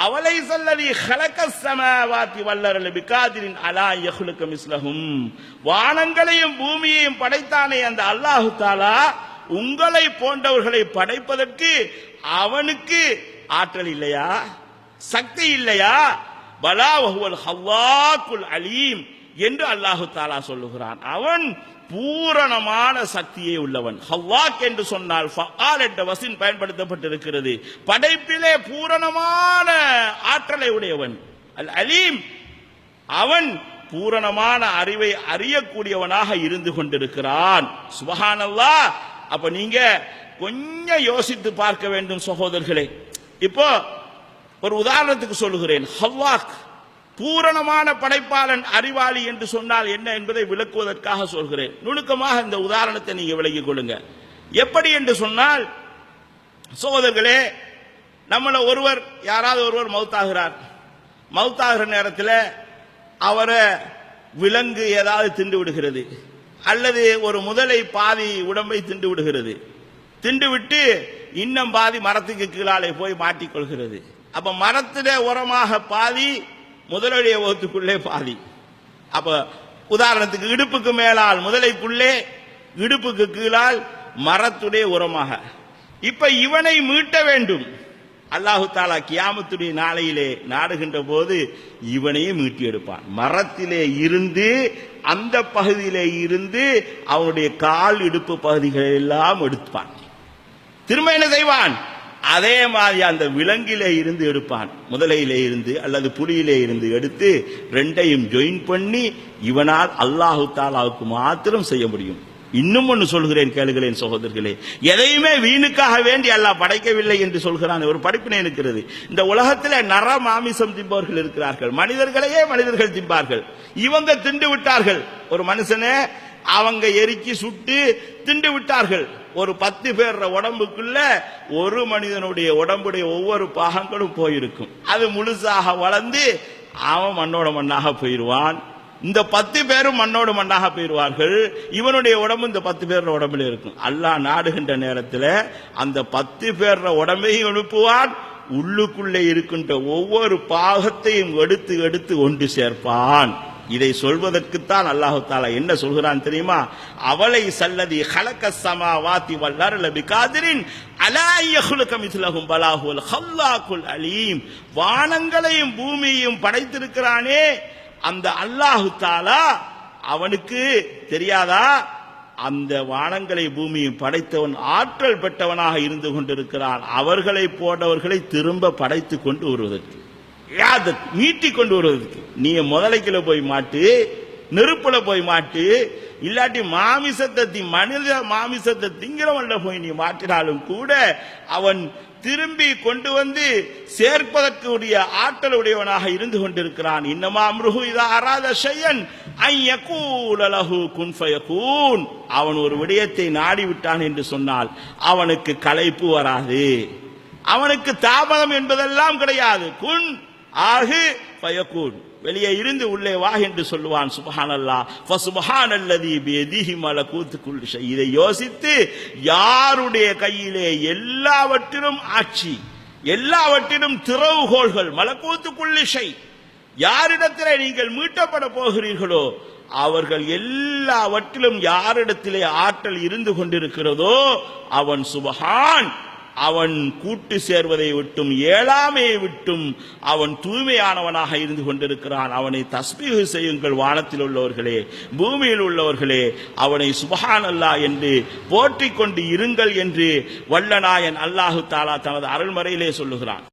அவலைஸல்லதி ஹலகஸ் ஸமாவாதி வல் பிகாதிரின் அலா யஹ்லுக மிஸ்லஹும், வானங்களையும் பூமியையும் படைத்தானே அந்த அல்லாஹ் தஆலா உங்களை போன்றவர்களை படைப்பதற்கு அவனுக்கு ஆற்றல் இல்லையா, சக்தி இல்லையா? பலா வஹுவல் ஹல்லாக்குல் அலீம் என்று அல்லாஹ் தஆலா சொல்லுகிறான். அவன் பூரணமான சக்தியை உள்ளவன். ஹல்லாக் என்று சொன்னால் ஃபஆல் என்ற வசின் பயன்படுத்தப்பட்டிருக்கிறது. படைப்பிலே பூரணமான ஆற்றலை உடையவன். அல் அலீம், அவன் பூரணமான அறிவை அறியக்கூடியவனாக இருந்து கொண்டிருக்கிறான். சுப்ஹானல்லாஹ். அப்ப நீங்க கொஞ்சம் யோசித்து பார்க்க வேண்டும் சகோதரர்களே. இப்போ ஒரு உதாரணத்துக்கு சொல்லுகிறேன். ஹல்லாக் பூரணமான படைப்பாளன், அறிவாளி என்று சொன்னால் என்ன என்பதை விளக்குவதற்காக சொல்கிறேன். நுணுக்கமாக இந்த உதாரணத்தை நீங்க விளங்கிக் கொள்ளுங்க. எப்படி என்று சொன்னால், சகோதரர்களே, நம்மள ஒருவர், யாராவது ஒருவர் மௌத்தாகிறார். மௌத்தாகிற நேரத்தில் அவரை விலங்கு ஏதாவது திண்டு விடுகிறது, அல்லது ஒரு முதலை பாதி உடம்பை திண்டு விடுகிறது. திண்டு விட்டு இன்னும் பாதி மரத்துக்கு கீழாலே போய் மாட்டிக்கொள்கிறது. அப்ப மரத்திலே உரமாக பாதி, முதலுடைய ஓத்துக்குள்ளே பாதி. அப்ப உதாரணத்துக்கு இடுப்புக்கு மேலால் முதலைக்குள்ளே, இடுப்புக்கு கீழால் மரத்துடைய உரமாக. இப்ப இவனை மீட்ட வேண்டும். அல்லாஹு தஆலா கியாமத்துடைய நாளையிலே நாடுகின்ற போது இவனையும் மீட்டி எடுப்பான். மரத்திலே இருந்து, அந்த பகுதியிலே இருந்து அவனுடைய கால் இடுப்பு பகுதிகளை எல்லாம் எடுப்பான். திரும்ப என்ன செய்வான்? அதே மாதிரி அந்த விலங்கிலே இருந்து எடுப்பான். முதலையிலே இருந்து அல்லது புலியிலே இருந்து எடுத்து ரெண்டையும் ஜாயின் பண்ணி இவனால் அல்லாஹு தஆலாவுக்கு மாத்திரம் செய்ய முடியும். இன்னும் ஒன்று சொல்கிறேன், கேளுகிறேன் சகோதரர்களே. எதையுமே வீணுக்காக வேண்டி அல்லாஹ் படைக்கவில்லை என்று சொல்கிறான். ஒரு படிப்பினை இருக்கிறது. இந்த உலகத்தில் நர மாமிசம் தின்பவர்கள் இருக்கிறார்கள். மனிதர்களையே மனிதர்கள் தின்பார்கள். இவங்க திண்டு விட்டார்கள். ஒரு மனுஷனே அவங்க எரிக்கி சுட்டு திண்டு விட்டார்கள். ஒரு 10 பேர் உடம்புக்குள்ள ஒரு மனிதனுடைய உடம்புடைய ஒவ்வொரு பாகங்களும் போயிருக்கும். அது முழுசாக வளர்ந்து அவன் மண்ணோட மண்ணாக போயிடுவான். இந்த 10 பேரும் மண்ணோடு மண்ணாக போயிடுவார்கள். இவனுடைய உடம்பு இந்த 10 பேர் உடம்புல இருக்கும். அல்லாஹ் நாடுகின்ற நேரத்தில் அந்த 10 பேர் உடம்பையும் எழுப்புவான். உள்ளுக்குள்ளே இருக்கின்ற ஒவ்வொரு பாகத்தையும் எடுத்து எடுத்து ஒன்று சேர்ப்பான். இதை சொல்வதற்குத்தான் அல்லாஹு தஆலா என்ன சொல்கிறான் தெரியுமா? அவலைஸல்லதி ஹலகஸ் ஸமாவாதி வல் பிகாதிரின் அலா யஹ்லுக மிஸ்லஹும் பலா ஹுவல் ஹல்லாக்குல் அலீம். வானங்களையும் பூமியையும் படைத்திருக்கிறானே அந்த அல்லாஹு தஆலா, அவனுக்கு தெரியாதா? அந்த வானங்களை பூமியும் படைத்தவன் ஆற்றல் பெற்றவனாக இருந்து கொண்டிருக்கிறான். அவர்களை போன்றவர்களை திரும்ப படைத்து கொண்டு வருவதற்கு, மீட்டி கொண்டு வருவதற்கு. நீ முதலைக்குள்ள போய் மாட்டு, நெருப்புல போய் மாட்டு, இல்லாட்டி மாமிசத்தை மனித மாமிசத்தை திங்கிறவன்ல போய் நீ மாற்றினாலும் கூட அவன் திரும்பி கொண்டு வந்து சேர்ப்பதற்குரிய ஆற்றல் உடையவனாக இருந்து கொண்டிருக்கிறான். இன்னமா அம்ருஹு இதா அராத ஷையன் அன் யகூல லஹு குன் ஃபயகூன். அவன் ஒரு விடயத்தை நாடிவிட்டான் என்று சொன்னால் அவனுக்கு களைப்பு வராது, அவனுக்கு தாமதம் என்பதெல்லாம் கிடையாது. குன் ஆகு ஃபயகூன், வெளியே இருந்து உள்ளே வா என்று சொல்லுவான். சுப்ஹானல்லாஹ் ஃபசுப்ஹானல்லதி பியதிஹி மலகூத்து குல்லி ஷை. இதை யோசித்து, யாருடைய கையிலே எல்லாவற்றிலும் ஆட்சி, எல்லாவற்றிலும் திறவுகோள்கள், மலகூத்து குல்லி ஷை, யாரிடத்திலே நீங்கள் மீட்டப்பட போகிறீர்களோ அவர்கள் எல்லாவற்றிலும் யாரிடத்திலே ஆற்றல் இருந்து கொண்டிருக்கிறதோ அவன் சுப்ஹான், அவன் கூட்டு சேர்வதை விட்டும் ஏழாமையை விட்டும் அவன் தூய்மையானவனாக இருந்து கொண்டிருக்கிறான். அவனை தஸ்பீஹ் செய்யுங்கள் வானத்தில் உள்ளவர்களே, பூமியில் உள்ளவர்களே, அவனை சுப்ஹானல்லாஹ் என்று போற்றிக் கொண்டு இருங்கள் என்று வல்லநாயன் அல்லாஹு தஆலா தனது அருள்மறையிலே சொல்லுகிறான்.